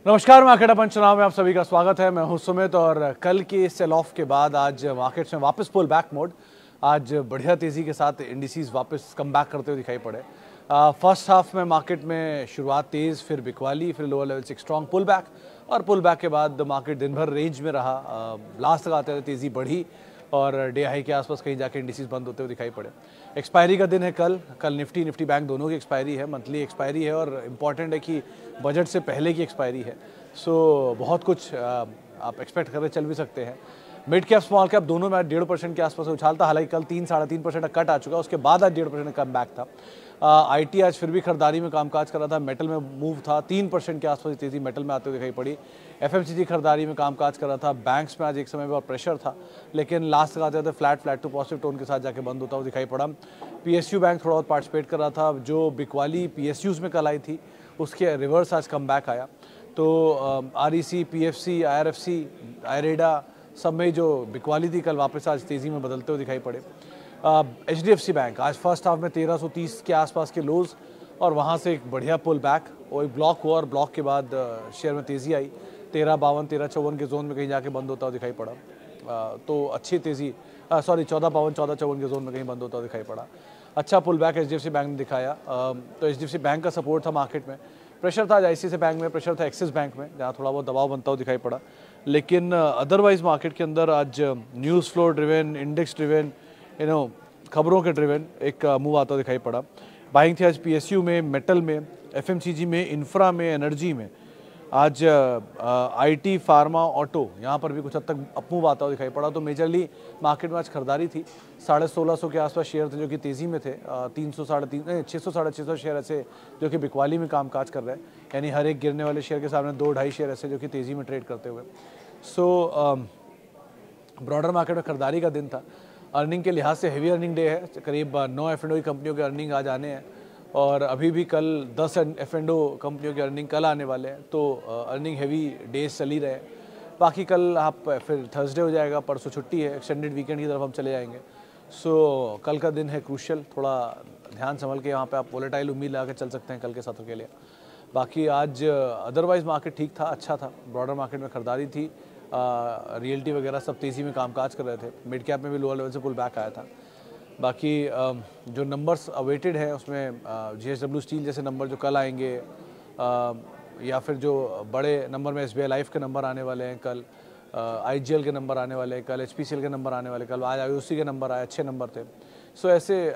नमस्कार, मार्केट अपन चुनाव में आप सभी का स्वागत है। मैं हूं सुमित और कल के सेल ऑफ के बाद आज मार्केट्स में वापस पुल बैक मोड। आज बढ़िया तेज़ी के साथ इंडिसेस वापस कम बैक करते हुए दिखाई पड़े। फर्स्ट हाफ में मार्केट में शुरुआत तेज़, फिर बिकवाली, फिर लोअर लेवल से एक स्ट्रॉन्ग पुल बैक और पुल बैक के बाद मार्केट दिन भर रेंज में रहा। लास्ट तक आते हुए तेज़ी बढ़ी और डे हाई के आसपास कहीं जाके इंडिसेस बंद होते हुए दिखाई पड़े। एक्सपायरी का दिन है कल निफ्टी बैंक दोनों की एक्सपायरी है, मंथली एक्सपायरी है और इम्पॉर्टेंट है कि बजट से पहले की एक्सपायरी है। सो बहुत कुछ आप एक्सपेक्ट करके चल भी सकते हैं। मिड कैप स्मॉल कैप दोनों में 1.5% के आसपास उछाल था। हालांकि कल 3-3.5% का कट आ चुका, उसके बाद आज 1.5% कम बैक था। आईटी आज फिर भी खरीदारी में कामकाज कर रहा था। मेटल में मूव था, 3% के आसपास तेजी मेटल में आते हुए दिखाई पड़ी। एफएमसीजी खरीदारी में कामकाज कर रहा था। बैंक्स में आज एक समय पर प्रेशर था, लेकिन लास्ट तक आते आते फ्लैट टू पॉजिटिव टोन के साथ जाके बंद होता हुआ दिखाई पड़ा। पीएसयू बैंक थोड़ा बहुत पार्टिसिपेट कर रहा था। जो बिकवाली पीएसयूज में कल आई थी उसके रिवर्स आज कम बैक आया। तो आरईसी, पीएफसी, आईआरएफसी, आयरेडा सब में जो बिकवाली थी कल वापस आज तेज़ी में बदलते हुए दिखाई पड़े। एचडीएफसी बैंक आज फर्स्ट हाफ में 1330 के आसपास के लोज और वहाँ से एक बढ़िया पुल बैक और एक ब्लॉक हुआ और ब्लॉक के बाद शेयर में तेज़ी आई। 1352, 1354 के जोन में कहीं जाके बंद होता हुआ दिखाई पड़ा। तो अच्छी तेज़ी 1452, 1454 के जोन में कहीं बंद होता हुआ दिखाई पड़ा। अच्छा पुल बैक एचडीएफसी बैंक ने दिखाया। तो एचडीएफसी बैंक का सपोर्ट था मार्केट में। प्रेशर था आईसीआईसीआई बैंक में, प्रेशर था एक्सिस बैंक में, जहाँ थोड़ा बहुत दबाव बनता हुआ दिखाई पड़ा। लेकिन अदरवाइज मार्केट के अंदर आज news flow driven, index driven, खबरों के ड्रिवन एक मूव आता दिखाई पड़ा। बाइंग थी आज पीएसयू में, मेटल में, एफएमसीजी में, इंफ्रा में, एनर्जी में। आज आईटी, फार्मा, ऑटो यहाँ पर भी कुछ हद तक अपमूव आता हुआ दिखाई पड़ा। तो मेजरली मार्केट में आज खरीदारी थी। 1650 के आसपास शेयर थे जो कि तेज़ी में थे। 300, 600, 650 शेयर ऐसे जो कि बिकवाली में कामकाज कर रहे हैं, यानी हर एक गिरने वाले शेयर के सामने 2-2.5 शेयर ऐसे जो कि तेज़ी में ट्रेड करते हुए। सो ब्रॉडर मार्केट में खरीदारी का दिन था। अर्निंग के लिहाज से हेवी अर्निंग डे है। करीब 9 एफ&ओ की कंपनियों के अर्निंग आज आने हैं और अभी भी कल 10 एफ&ओ कंपनियों के अर्निंग कल आने वाले हैं। तो अर्निंग हेवी डेज चल ही रहे हैं। बाकी कल आप फिर थर्सडे हो जाएगा, परसों छुट्टी है, एक्सटेंडेड वीकेंड की तरफ हम चले जाएंगे। सो कल का दिन है क्रूशियल, थोड़ा ध्यान संभल के यहाँ पे आप वोलेटाइल उम्मीद लगा के चल सकते हैं कल के सत्र के लिए। बाकी आज अदरवाइज मार्केट ठीक था, अच्छा था। ब्रॉडर मार्केट में खरीदारी थी, रियल्टी वगैरह सब तेज़ी में कामकाज कर रहे थे। मिड कैप में भी लोअर लेवल से पुल बैक आया था। बाकी जो नंबर्स अवेटेड हैं उसमें जेएसडब्ल्यू स्टील जैसे नंबर जो कल आएंगे, या फिर जो बड़े नंबर में एसबीआई लाइफ के नंबर आने वाले हैं कल, आईजीएल के नंबर आने वाले हैं कल, एचपीसीएल के नंबर आने वाले कल, आज आईओसी के नंबर आए, अच्छे नंबर थे। सो ऐसे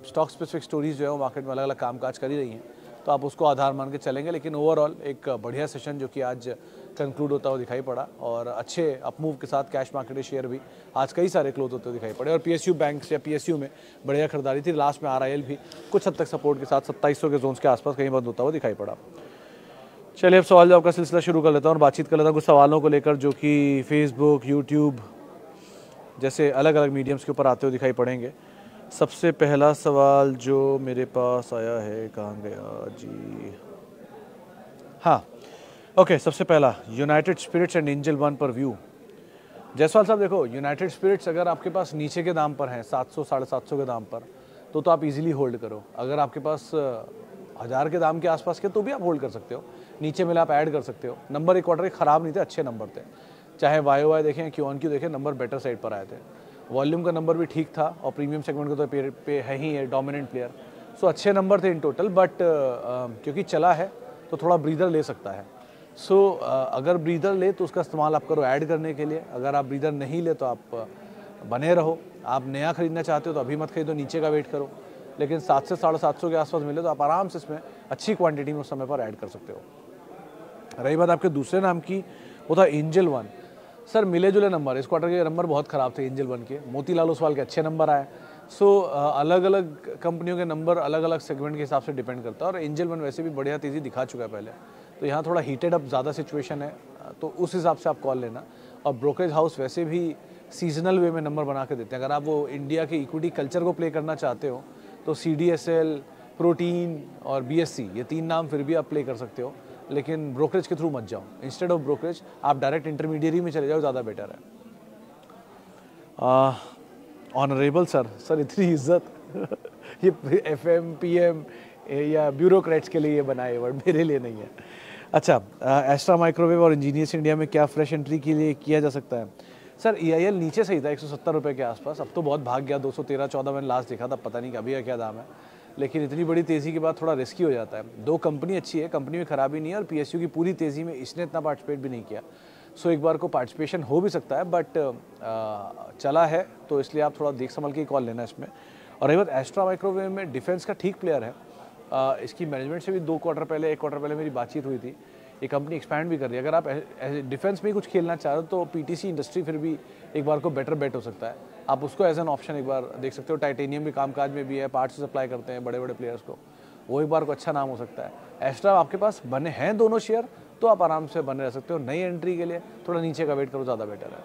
स्टॉक स्पेसिफिक स्टोरीज जो है वो मार्केट में अलग अलग कामकाज कर ही रही हैं, तो आप उसको आधार मान के चलेंगे। लेकिन ओवरऑल एक बढ़िया सेशन जो कि आज कंक्लूड होता हुआ दिखाई पड़ा और अच्छे अपमूव के साथ कैश मार्केट के शेयर भी आज कई सारे क्लोज होते हुए दिखाई पड़े। और पीएसयू बैंक या पीएसयू में बढ़िया खरीदारी थी। लास्ट में आरआईएल भी कुछ हद तक सपोर्ट के साथ 2700 के जोन्स के आसपास कहीं बंद होता हुआ दिखाई पड़ा। चलिए अब सवाल जवाब का सिलसिला शुरू कर लेता हूँ और बातचीत कर लेता हूँ कुछ सवालों को लेकर जो कि फेसबुक, यूट्यूब जैसे अलग अलग मीडियम्स के ऊपर आते हुए दिखाई पड़ेंगे। सबसे पहला सवाल जो मेरे पास आया है, कहाँ गया जी, हाँ ओके, सबसे पहला United Spirits and Angel One पर व्यू। जयसवाल साहब देखो, यूनाइटेड स्पिरिट्स अगर आपके पास नीचे के दाम पर है 700, 750 के दाम पर, तो आप इजीली होल्ड करो। अगर आपके पास 1000 के दाम के आसपास के तो भी आप होल्ड कर सकते हो। नीचे मिले आप ऐड कर सकते हो। नंबर एक क्वार्टर के ख़राब नहीं थे, अच्छे नंबर थे। चाहे वाई देखें, क्यू ऑन क्यू देखें, नंबर बेटर साइड पर आए थे। वॉल्यूम का नंबर भी ठीक था और प्रीमियम सेगमेंट का तो पे है ही है डोमिनेंट प्लेयर। सो अच्छे नंबर थे इन टोटल, बट क्योंकि चला है तो थोड़ा ब्रीदर ले सकता है। सो अगर ब्रीदर ले तो उसका इस्तेमाल आप करो ऐड करने के लिए। अगर आप ब्रीदर नहीं ले तो आप बने रहो। आप नया खरीदना चाहते हो तो अभी मत खरीदो, नीचे का वेट करो। लेकिन 700 से 750 के आसपास मिले तो आप आराम से इसमें अच्छी क्वांटिटी में उस समय पर ऐड कर सकते हो। रही बात आपके दूसरे नाम की, वो था एंजल वन। सर मिले जुले नंबर, इस क्वार्टर के नंबर बहुत ख़राब थे एंजल वन के। मोतीलाल ओसवाल के अच्छे नंबर आए। सो अलग अलग कंपनियों के नंबर अलग अलग सेगमेंट के हिसाब से डिपेंड करता है और एंजल वन वैसे भी बढ़िया तेज़ी दिखा चुका है पहले। तो यहाँ थोड़ा हीटेड अप ज़्यादा सिचुएशन है, तो उस हिसाब से आप कॉल लेना। और ब्रोकरेज हाउस वैसे भी सीजनल वे में नंबर बना के देते हैं। अगर आप वो इंडिया के इक्विटी कल्चर को प्ले करना चाहते हो तो CDSL, प्रोटीन और BSC ये 3 नाम फिर भी आप प्ले कर सकते हो। लेकिन ब्रोकरेज के थ्रू मत जाओ। इंस्टेड ऑफ ब्रोकरेज आप डायरेक्ट इंटरमीडियरी में चले जाओ, ज़्यादा बेटर है। ऑनरेबल सर इतनी इज्जत ये FM PM या ब्यूरोक्रेट्स के लिए ये बनाए वर्ड, मेरे लिए नहीं है। अच्छा, एस्ट्रा माइक्रोवेव और इंजीनियर्स इंडिया में क्या फ्रेश एंट्री के लिए किया जा सकता है? सर EIL नीचे से ही था 170 रुपये के आसपास, अब तो बहुत भाग गया, 213-14 मैंने लास्ट देखा था, पता नहीं अभी का क्या दाम है। लेकिन इतनी बड़ी तेज़ी के बाद थोड़ा रिस्की हो जाता है। दो कंपनी अच्छी है, कंपनी में खराबी नहीं है, और PSU की पूरी तेज़ी में इसने इतना पार्टिसिपेट भी नहीं किया। सो एक बार को पार्टिसिपेशन हो भी सकता है, बट चला है तो इसलिए आप थोड़ा देख संभल के कॉल लेना इसमें। और रही बात एस्ट्रा माइक्रोवेव में, डिफेंस का ठीक प्लेयर है। इसकी मैनेजमेंट से भी 1 क्वार्टर पहले मेरी बातचीत हुई थी। ये कंपनी एक्सपैंड भी कर रही है। अगर आप डिफेंस में ही कुछ खेलना चाह रहे हो तो PTC इंडस्ट्री फिर भी एक बार को बेटर बेट हो सकता है। आप उसको एज एन ऑप्शन एक बार देख सकते हो। टाइटेनियम भी कामकाज में भी है, पार्ट्स सप्लाई करते हैं बड़े बड़े प्लेयर्स को, वो एक बार को अच्छा नाम हो सकता है। एस्ट्रा आपके पास बने हैं दोनों शेयर, तो आप आराम से बने रह सकते हो। नई एंट्री के लिए थोड़ा नीचे का वेट करो, ज़्यादा बेटर है।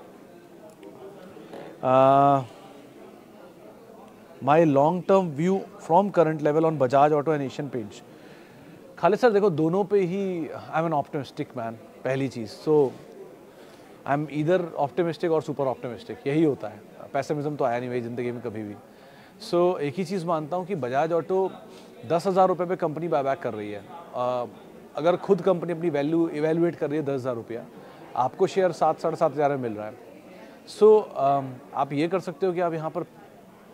My long term view from current level on Bajaj Auto and Asian Paints. Khalid sir देखो, दोनों पे ही I am an optimistic man, पहली चीज़। So I am either optimistic और सुपर ऑप्टिमिस्टिक, यही होता है। पैसिमिज्म तो आया नहीं मेरी ज़िंदगी में कभी भी। सो एक ही चीज़ मानता हूँ कि बजाज ऑटो 10,000 रुपये पे कंपनी बायबैक कर रही है। अगर खुद कंपनी अपनी वैल्यू इवेलुएट कर रही है 10,000 रुपया, आपको शेयर 7-7.5 हज़ार में मिल रहा है। सो आप ये कर सकते हो कि आप यहाँ पर,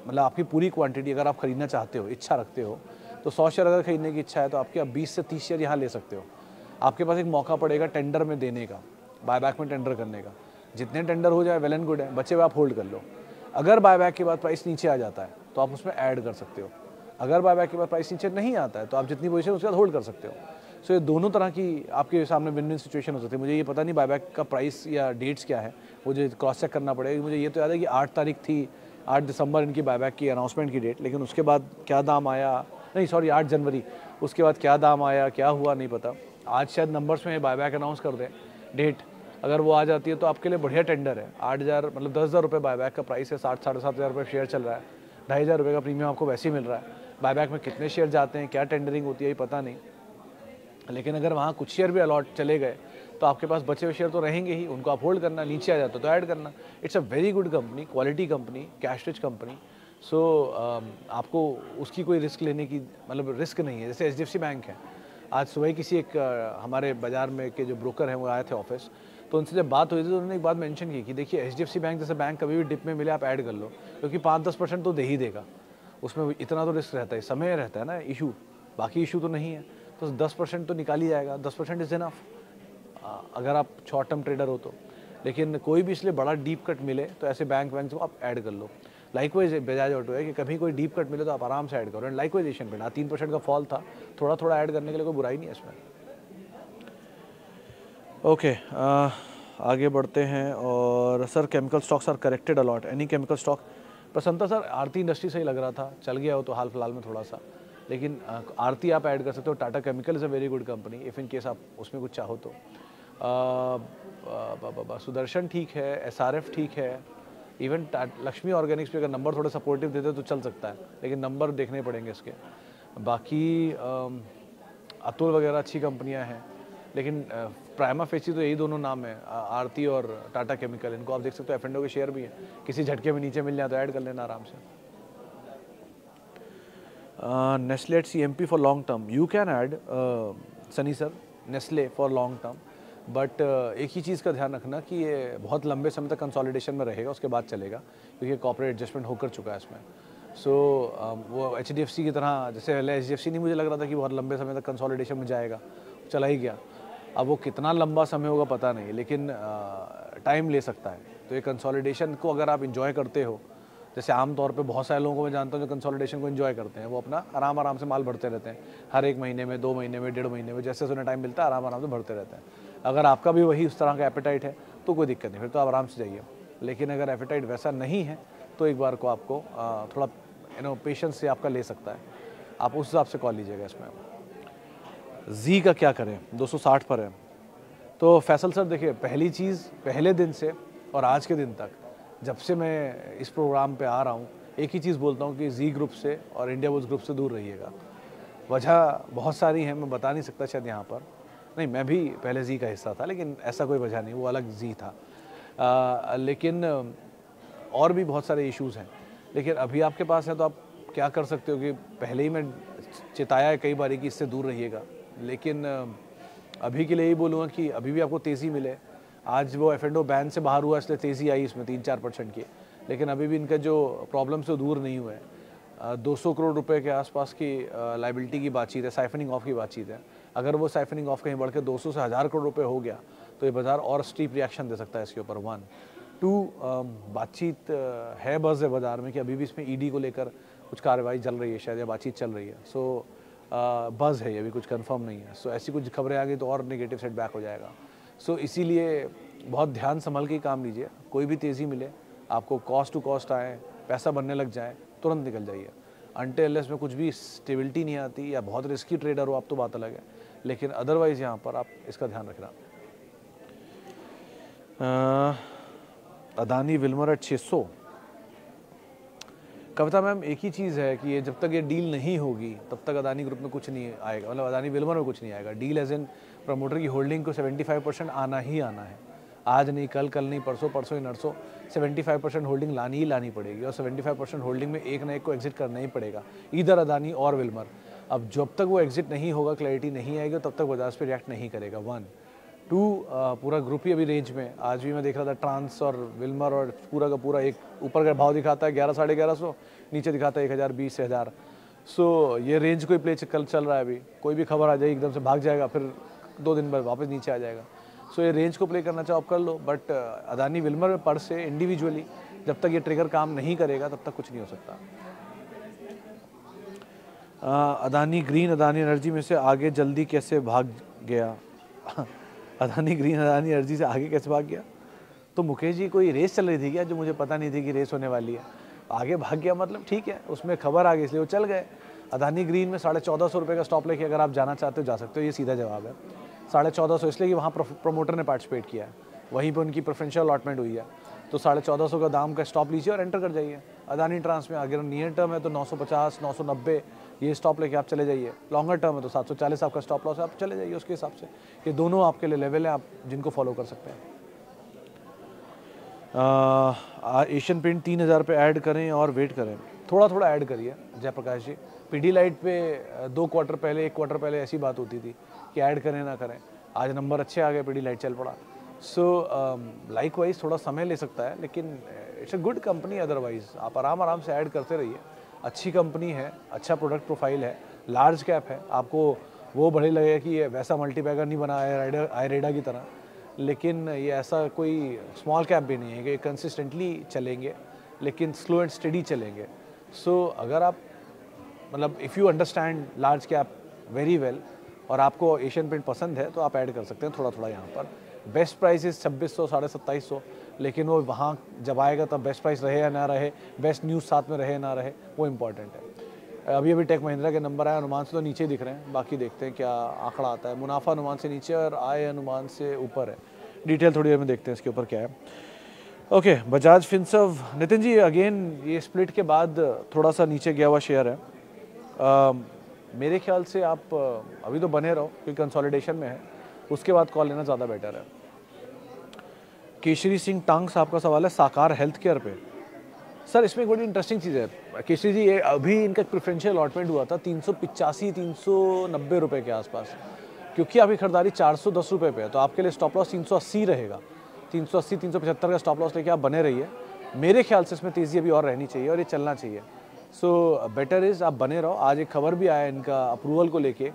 मतलब आपकी पूरी क्वांटिटी अगर आप खरीदना चाहते हो, इच्छा रखते हो, तो 100 शेयर अगर खरीदने की इच्छा है तो आपके आप 20 से 30 शेयर यहाँ ले सकते हो। आपके पास एक मौका पड़ेगा टेंडर में देने का, बायबैक में टेंडर करने का। जितने टेंडर हो जाए वेल एंड गुड है, बचे हुए आप होल्ड कर लो। अगर बायबैक के बाद प्राइस नीचे आ जाता है तो आप उसमें ऐड कर सकते हो। अगर बायबैक के बाद प्राइस नीचे नहीं आता है तो आप जितनी पोजीशन उसके बाद होल्ड कर सकते हो। सो ये दोनों तरह की आपके सामने विन विन सिचुएशन हो सकती है। मुझे ये पता नहीं बायबैक का प्राइस या डेट्स क्या है, मुझे क्रॉस चेक करना पड़ेगा। मुझे ये तो याद है कि 8 तारीख थी, 8 दिसंबर इनकी बायबैक की अनाउंसमेंट की डेट, लेकिन उसके बाद क्या दाम आया, नहीं सॉरी 8 जनवरी, उसके बाद क्या दाम आया क्या हुआ नहीं पता। आज शायद नंबर्स में बायबैक अनाउंस कर दें डेट, अगर वो आ जाती है तो आपके लिए बढ़िया टेंडर है। 8,000 मतलब 10,000 रुपये बायबैक का प्राइस है, 60-7.5 हज़ार रुपये शेयर चल रहा है, 2,500 रुपये का प्रीमियम आपको वैसे ही मिल रहा है। बायबैक में कितने शेयर जाते हैं, क्या टेंडरिंग होती है ये पता नहीं, लेकिन अगर वहाँ कुछ शेयर भी अलॉट चले गए तो आपके पास बचे हुए शेयर तो रहेंगे ही, उनको आप होल्ड करना, नीचे आ जाते तो ऐड करना। It's a very good company, quality company, cash rich company. So आपको उसकी कोई रिस्क लेने की, मतलब रिस्क नहीं है। जैसे HDFC बैंक है, आज सुबह किसी एक हमारे बाज़ार में के जो ब्रोकर हैं वो आए थे ऑफिस, तो उनसे जब बात हुई थी तो उन्होंने एक बात मेंशन की कि देखिए HDFC बैंक जैसे बैंक कभी भी डिप में मिले आप ऐड कर लो, क्योंकि 5-10% तो दे ही देगा, उसमें इतना तो रिस्क रहता है, समय रहता है ना इशू, बाकी इशू तो नहीं है, तो 10% तो निकाल ही जाएगा। 10% इज़ इनफ अगर आप शॉर्ट टर्म ट्रेडर हो तो। लेकिन कोई भी इसलिए बड़ा डीप कट मिले तो ऐसे बैंक को आप ऐड कर लो। लाइकवाइज बजाज ऑटो है कि कभी कोई डीप कट मिले तो आप आराम से ऐड करो। एंड लाइकवाइज एशियन पेंट 3% का फॉल था, थोड़ा थोड़ा ऐड करने के लिए कोई बुराई नहीं है इसमें। ओके, आगे बढ़ते हैं। और sir chemical stocks are corrected a lot, any chemical stock? Prasannata sir, Aarti industry सही लग रहा था, चल गया हो तो हाल फिलहाल में थोड़ा सा, लेकिन आरती आप ऐड कर सकते हो। Tata chemical is a very good company if in case आप उसमें कुछ चाहो तो। सुदर्शन ठीक है, SRF ठीक है, इवन लक्ष्मी ऑर्गेनिक्स पे अगर नंबर थोड़े सपोर्टिव देते तो चल सकता है, लेकिन नंबर देखने पड़ेंगे इसके। बाकी अतुल वगैरह अच्छी कंपनियां हैं, लेकिन प्राइमा फेसी तो यही दोनों नाम है, आरती और टाटा केमिकल। इनको आप देख सकते हो, F&O के शेयर भी हैं, किसी झटके में नीचे मिल जाए तो ऐड कर लेना आराम से। Nestle at CMP for long term, you can add Sunny sir, Nestle for long term, but एक ही चीज़ का ध्यान रखना कि ये बहुत लंबे समय तक कंसोलिडेशन में रहेगा, उसके बाद चलेगा, क्योंकि कॉर्पोरेट एडजस्टमेंट होकर चुका है इसमें। सो वो HDFC की तरह, जैसे पहले HDFC नहीं मुझे लग रहा था कि बहुत लंबे समय तक कंसोलिडेशन में जाएगा, चला ही गया। अब वो कितना लंबा समय होगा पता नहीं, लेकिन टाइम ले सकता है। तो ये कंसोलिडेशन को अगर आप इंजॉय करते हो, जैसे आमतौर पे बहुत सारे लोगों को मैं जानता हूँ जो कंसोलिडेशन को एंजॉय करते हैं, वो अपना आराम से माल भरते रहते हैं, हर 1 महीने में, 2 महीने में, 1.5 महीने में, जैसे उन्हें टाइम मिलता है आराम से भरते रहते हैं। अगर आपका भी वही उस तरह का एपेटाइट है तो कोई दिक्कत नहीं, फिर तो आप आराम से जाइए। लेकिन अगर एपेटाइट वैसा नहीं है तो एक बार को आपको थोड़ा पेशेंस से आपका ले सकता है, आप उस हिसाब से कॉल लीजिएगा इसमें। जी का क्या करें, 260 पर है। तो फैसल सर देखिए, पहली चीज़, पहले दिन से और आज के दिन तक जब से मैं इस प्रोग्राम पे आ रहा हूँ, एक ही चीज़ बोलता हूँ कि जी ग्रुप से और इंडिया बुल्स ग्रुप से दूर रहिएगा। वजह बहुत सारी हैं, मैं बता नहीं सकता शायद यहाँ पर, नहीं मैं भी पहले जी का हिस्सा था, लेकिन ऐसा कोई वजह नहीं, वो अलग जी था। लेकिन और भी बहुत सारे इश्यूज़ हैं, लेकिन अभी आपके पास है तो आप क्या कर सकते हो कि पहले ही मैं चिताया है कई बार कि इससे दूर रहिएगा, लेकिन अभी के लिए यही बोलूँगा कि अभी भी आपको तेज़ी मिले। आज वो F&O बैन से बाहर हुआ इसलिए तेज़ी आई इसमें 3-4% की, लेकिन अभी भी इनका जो प्रॉब्लम से दूर नहीं हुआ है। 200 करोड़ रुपए के आसपास की लाइबिलिटी की बातचीत है, साइफनिंग ऑफ की बातचीत है। अगर वो साइफनिंग ऑफ कहीं बढ़ के 200 से 1000 करोड़ रुपए हो गया तो ये बाजार और स्टीप रिएक्शन दे सकता है इसके ऊपर। 1 2 बातचीत है बज़ है बाजार में कि अभी भी इसमें ईडी को लेकर कुछ कार्रवाई चल रही है शायद, या बातचीत चल रही है। सो बज़ है, ये भी कुछ कंफर्म नहीं है। सो ऐसी कुछ खबरें आ गई तो और नेगेटिव सेटबैक हो जाएगा। सो इसीलिए बहुत ध्यान संभल के काम लीजिए। कोई भी तेज़ी मिले, आपको कॉस्ट टू कॉस्ट आए, पैसा बनने लग जाए, तुरंत निकल जाइए। अनटिल में कुछ भी स्टेबिलिटी नहीं आती या बहुत रिस्की ट्रेडर हो आप तो बात अलग है, लेकिन अदरवाइज़ यहाँ पर आप इसका ध्यान रखना। Adani Wilmar at 600। Kavita ma'am, एक ही चीज़ है कि ये जब तक ये डील नहीं होगी तब तक अदानी ग्रुप में कुछ नहीं आएगा, मतलब अदानी विल्मर में कुछ नहीं आएगा। डील एज इन प्रमोटर की होल्डिंग को 75% आना ही आना है। आज नहीं, कल नहीं, परसों ही नरसों 75% होल्डिंग लानी ही लानी पड़ेगी, और 75% होल्डिंग में एक ना एक को एग्जिट करना ही पड़ेगा, इधर अदानी और विल्मर। अब जब तक वो एग्जिट नहीं होगा, क्लैरिटी नहीं आएगी, तब तक बाजार पे रिएक्ट नहीं करेगा। 1 2 पूरा ग्रुप ही अभी रेंज में। आज भी मैं देख रहा था ट्रांस और विल्मर और पूरा का पूरा एक ऊपर का भाव दिखाता है 1100 साढ़े 1100, नीचे दिखाता है 1020 से 1000। सो ये रेंज कोई प्ले कल चल रहा है। अभी कोई भी खबर आ जाएगी एकदम से भाग जाएगा, फिर 2 दिन बाद वापस नीचे आ जाएगा। सो ये रेंज को प्ले करना चाहो आप कर लो, बट अदानी विल्मर में पर से इंडिविजुअली जब तक ये ट्रिगर काम नहीं करेगा तब तक कुछ नहीं हो सकता। अदानी ग्रीन अदानी एनर्जी में से आगे जल्दी कैसे भाग गया? अदानी ग्रीन अदानी एनर्जी से आगे कैसे भाग गया? तो मुकेश जी, कोई रेस चल रही थी क्या जो मुझे पता नहीं थी कि रेस होने वाली है? आगे भाग गया मतलब ठीक है, उसमें खबर आ गई इसलिए वो चल गए। अदानी ग्रीन में 1450 रुपये का स्टॉप लेके अगर आप जाना चाहते हो जा सकते हो, ये सीधा जवाब है। 1450 इसलिए कि वहाँ प्रमोटर ने पार्टिसिपेट किया है, वहीं पर उनकी प्रेफरेंशियल अलॉटमेंट हुई है। तो 1450 का दाम का स्टॉप लीजिए और एंटर कर जाइए। अदानी ट्रांस में अगर नियर टर्म है तो 950 990 ये स्टॉप लेके आप चले जाइए। लॉन्गर टर्म है तो 740 आपका स्टॉप लॉस है, आप चले जाइए उसके हिसाब से। ये दोनों आपके लिए लेवल है आप जिनको फॉलो कर सकते हैं। एशियन पेंट 3000 पे ऐड करें और वेट करें? थोड़ा थोड़ा ऐड करिए जयप्रकाश जी। पीडीलाइट पे 2 क्वार्टर पहले 1 क्वार्टर पहले ऐसी बात होती थी कि ऐड करें ना करें। आज नंबर अच्छे आ गए, पीडीलाइट चल पड़ा। सो लाइक वाइज थोड़ा समय ले सकता है, लेकिन it's a good company. Otherwise आप आराम से ऐड करते रहिए। अच्छी कंपनी है, अच्छा प्रोडक्ट प्रोफाइल है, लार्ज कैप है। आपको वो बड़े लगेगा कि ये वैसा मल्टीबैगर नहीं बना है आईरेडा की तरह, लेकिन ये ऐसा कोई स्मॉल कैप भी नहीं है कि कंसिस्टेंटली चलेंगे, लेकिन स्लो एंड स्टडी चलेंगे। सो अगर आप मतलब if you understand large cap very well और आपको एशियन पेंट पसंद है तो आप ऐड कर सकते हैं थोड़ा थोड़ा यहाँ पर। बेस्ट प्राइस इस 2600 2750, लेकिन वो वहाँ जब आएगा तब बेस्ट प्राइस रहे या ना रहे, बेस्ट न्यूज़ साथ में रहे ना रहे, वो इम्पॉर्टेंट है। अभी टेक महिंद्रा के नंबर आए, अनुमान से तो नीचे दिख रहे हैं, बाकी देखते हैं क्या आंकड़ा आता है। मुनाफा अनुमान से नीचे और आय अनुमान से ऊपर है। डिटेल थोड़ी देर में देखते हैं इसके ऊपर क्या है। Okay, Bajaj Finserv, Nitin ji again ये स्प्लिट के बाद थोड़ा सा नीचे गया हुआ शेयर है। मेरे ख्याल से आप अभी तो बने रहो क्योंकि कंसोलिडेशन में है, उसके बाद कॉल लेना ज़्यादा बेटर है। केशरी सिंह टांग साहब का सवाल है साकार हेल्थ केयर पे। सर इसमें एक बड़ी इंटरेस्टिंग चीज़ है केशरी जी, ये अभी इनका प्रेफरेंशियल अलॉटमेंट हुआ था 385-390 रुपये के आसपास, क्योंकि अभी खरीदारी 410 रुपये पे है, तो आपके लिए स्टॉप लॉस 380 रहेगा। 380-375 का स्टॉप लॉस लेके आप बने रहिए। मेरे ख्याल से इसमें तेज़ी अभी और रहनी चाहिए और ये चलना चाहिए। सो बेटर इज़ आप बने रहो। आज एक खबर भी आया इनका अप्रूवल को लेके।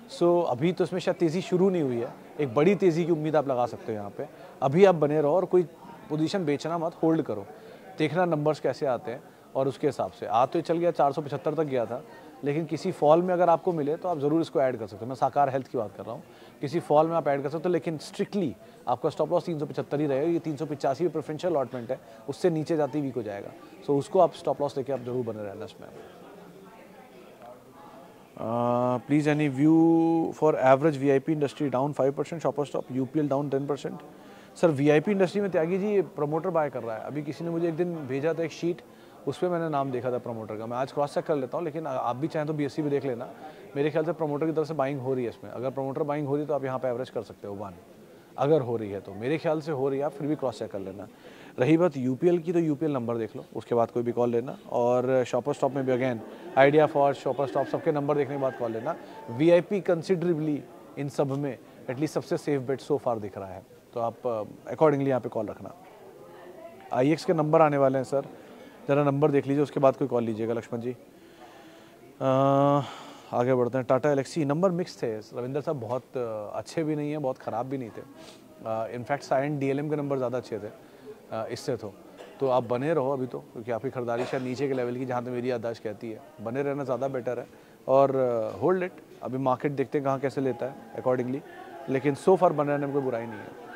सो अभी तो इसमें शायद तेज़ी शुरू नहीं हुई है, एक बड़ी तेज़ी की उम्मीद आप लगा सकते हो यहाँ पे। अभी आप बने रहो और कोई पोजीशन बेचना मत, होल्ड करो, देखना नंबर्स कैसे आते हैं और उसके हिसाब से। आज तो चल गया 475 तक गया था, लेकिन किसी फॉल में अगर आपको मिले तो आप ज़रूर इसको ऐड कर सकते हो। मैं साकार हेल्थ की बात कर रहा हूँ, किसी फॉल में आप ऐड कर सकते हो, लेकिन स्ट्रिक्टली आपका स्टॉप लॉस 375 ही रहेगा। ये 385 भी प्रेफरेंशियल अलॉटमेंट है, उससे नीचे जाती वीक हो जाएगा। सो उसको आप स्टॉप लॉस लेके आप जरूर बने रहना इसमें। Please any view for average VIP industry down 5%, shopper stop, UPL down 10%। Sir VIP industry में त्यागी जी प्रमोटर बाय कर रहा है। अभी किसी ने मुझे एक दिन भेजा था एक शीट, उस पर मैंने नाम देखा था प्रमोटर का। मैं आज क्रॉस चेक कर लेता हूँ, लेकिन आप भी चाहें तो बीएससी भी देख लेना। मेरे ख्याल से प्रमोटर की तरफ से बाइंग हो रही है इसमें। अगर प्रमोटर बाइंग हो रही है तो आप यहाँ पे एवरेज कर सकते हो 1, अगर हो रही है तो। मेरे ख्याल से हो रही है, आप फिर भी क्रॉस चेक कर लेना। रही बात यूपीएल की, तो यूपीएल नंबर देख लो, उसके बाद कोई भी कॉल लेना। और शॉपर स्टॉप में भी again idea for shopper stop सबके नंबर देखने के बाद कॉल लेना। वीआईपी कंसिडरेबली इन सब में एटलीस्ट सबसे सेफ बेट सो फार दिख रहा है, तो आप अकॉर्डिंगली यहाँ पे कॉल रखना। IEX के नंबर आने वाले हैं सर, ज़रा नंबर देख लीजिए, उसके बाद कोई कॉल लीजिएगा लक्ष्मण जी। आगे बढ़ते हैं। टाटा एलेक्सी नंबर मिक्स थे रविंदर साहब, बहुत अच्छे भी नहीं हैं, बहुत ख़राब भी नहीं थे। इनफैक्ट साइंट DLM के नंबर ज़्यादा अच्छे थे इससे तो आप बने रहो अभी तो, क्योंकि आपकी खरीदारी शायद नीचे के लेवल की, जहाँ तक मेरी याददाश्त कहती है। बने रहना ज़्यादा बेटर है और होल्ड इट। अभी मार्केट देखते हैं कहाँ कैसे लेता है अकॉर्डिंगली, लेकिन सो फार बने रहने में कोई बुराई नहीं है।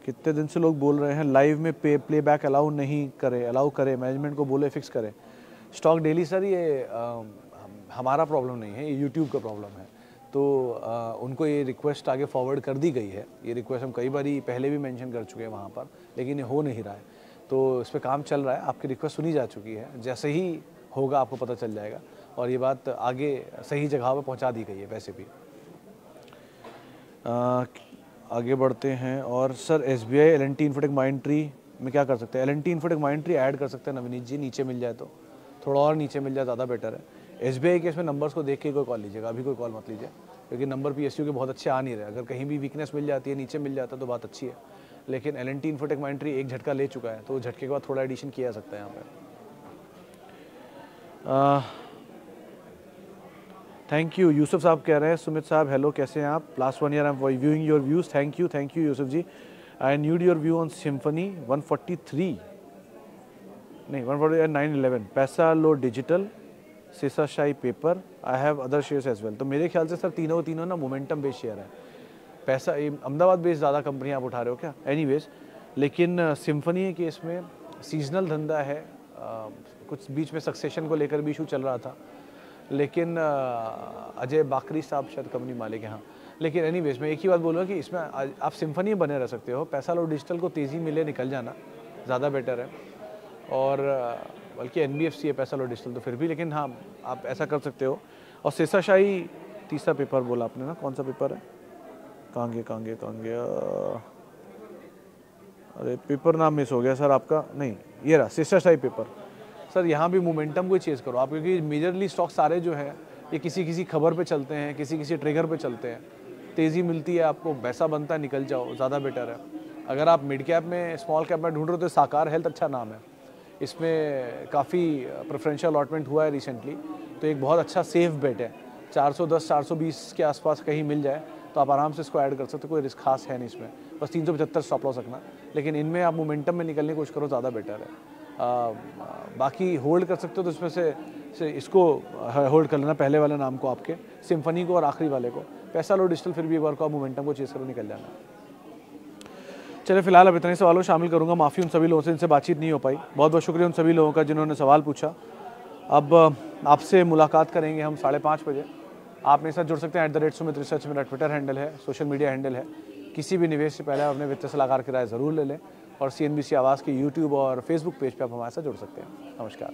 कितने दिन से लोग बोल रहे हैं लाइव में प्लेबैक अलाउ नहीं करे, अलाउ करे, मैनेजमेंट को बोले फिक्स करे स्टॉक डेली। सर ये हमारा प्रॉब्लम नहीं है, ये यूट्यूब का प्रॉब्लम है। तो उनको ये रिक्वेस्ट आगे फॉरवर्ड कर दी गई है। ये रिक्वेस्ट हम कई बार पहले भी मेंशन कर चुके हैं वहाँ पर, लेकिन ये हो नहीं रहा है, तो इस पर काम चल रहा है। आपकी रिक्वेस्ट सुनी जा चुकी है, जैसे ही होगा आपको पता चल जाएगा, और ये बात आगे सही जगह पर पहुँचा दी गई है वैसे भी। आगे बढ़ते हैं। और sir SBI L&T infotech Mindtree में क्या कर सकते हैं? L&T इन्फोटेक माइंडट्री ऐड कर सकते हैं नवनीत जी, नीचे मिल जाए तो, थोड़ा और नीचे मिल जाए ज़्यादा बेटर है। SBI के इसमें नंबर्स को देख के कोई कॉल लीजिएगा, अभी कोई कॉल मत लीजिए, क्योंकि नंबर PSU के बहुत अच्छे आ नहीं रहे। अगर कहीं भी वीकनेस मिल जाती है, नीचे मिल जाता है तो बात अच्छी है, लेकिन L&T इन्फोटेक माइंडट्री एक झटका ले चुका है, तो झटके के बाद थोड़ा एडिशन किया जा सकता है यहाँ पर। Thank you. यूसुफ साहब कह रहे हैं सुमित साहब हेलो, कैसे हैं आप? Last 1 year I am viewing your views. Thank you Yusuf ji. I need your view on Symphony 143 नहीं 140 911 Paisalo Digital Seshasayee Paper. I have other shares as well. तो मेरे ख्याल से सर तीनों ना मोमेंटम बेस्ड शेयर है। पैसा अहमदाबाद बेस्ड ज़्यादा कंपनियाँ आप उठा रहे हो क्या? एनीवेज, लेकिन सिम्फनी के केस में सीजनल धंधा है, कुछ बीच में सक्सेशन को लेकर भी इशू चल रहा था, लेकिन अजय बाकरी साहब शायद कंपनी मालिक हैं, हाँ। लेकिन एनीवेज मैं एक ही बात बोलूँगा कि इसमें आप सिम्फनी बने रह सकते हो। पैसा लो डिजिटल को तेज़ी मिले निकल जाना ज़्यादा बेटर है, और बल्कि NBFC है पैसा लो डिजिटल तो फिर भी, लेकिन हाँ आप ऐसा कर सकते हो। और शेषाशाही तीसरा पेपर बोला आपने ना, कौन सा पेपर है? कहाँ गया? अरे पेपर नाम मिस हो गया सर आपका। नहीं, ये रहा शेषाशाही पेपर। सर यहाँ भी मोमेंटम को चेज़ करो आप, क्योंकि मेजरली स्टॉक सारे जो हैं ये किसी खबर पे चलते हैं, किसी ट्रिगर पे चलते हैं। तेज़ी मिलती है आपको, पैसा बनता है, निकल जाओ, ज़्यादा बेटर है। अगर आप मिड कैप में स्मॉल कैप में ढूंढ रहे हो तो साकार हेल्थ अच्छा नाम है, इसमें काफ़ी प्रेफरेंशियल अलॉटमेंट हुआ है रिसेंटली, तो एक बहुत अच्छा सेफ बेट है। 410 420 के आसपास कहीं मिल जाए तो आप आराम से इसको ऐड कर सकते हो, कोई रिस्क खास है नहीं इसमें, बस 375 स्टॉप लॉस रखना। लेकिन इनमें आप मोमेंटम में निकलने की कोशिश करो, ज़्यादा बेटर है। बाकी होल्ड कर सकते हो तो इसमें से इसको होल्ड कर लेना, पहले वाले नाम को आपके, सिम्फनी को और आखिरी वाले को। पैसा लो डिजिटल फिर भी एक बार को आप मोमेंटम को चेज़ करो, निकल जाना। चलिए फिलहाल अब इतने सवालों शामिल करूंगा। माफ़ी उन सभी लोगों से इनसे बातचीत नहीं हो पाई। बहुत बहुत शुक्रिया उन सभी लोगों का जिन्होंने सवाल पूछा। अब आपसे मुलाकात करेंगे हम 5:30 बजे। आप मेरे साथ जुड़ सकते हैं @सुमित रिसर्च मेरा ट्विटर हैंडल है, सोशल मीडिया हैंडल है। किसी भी निवेश से पहले अपने वित्तीय सलाहकार की राय ज़रूर ले लें, और CNBC आवाज़ के YouTube और Facebook पेज पर आप हमारे साथ जुड़ सकते हैं। नमस्कार।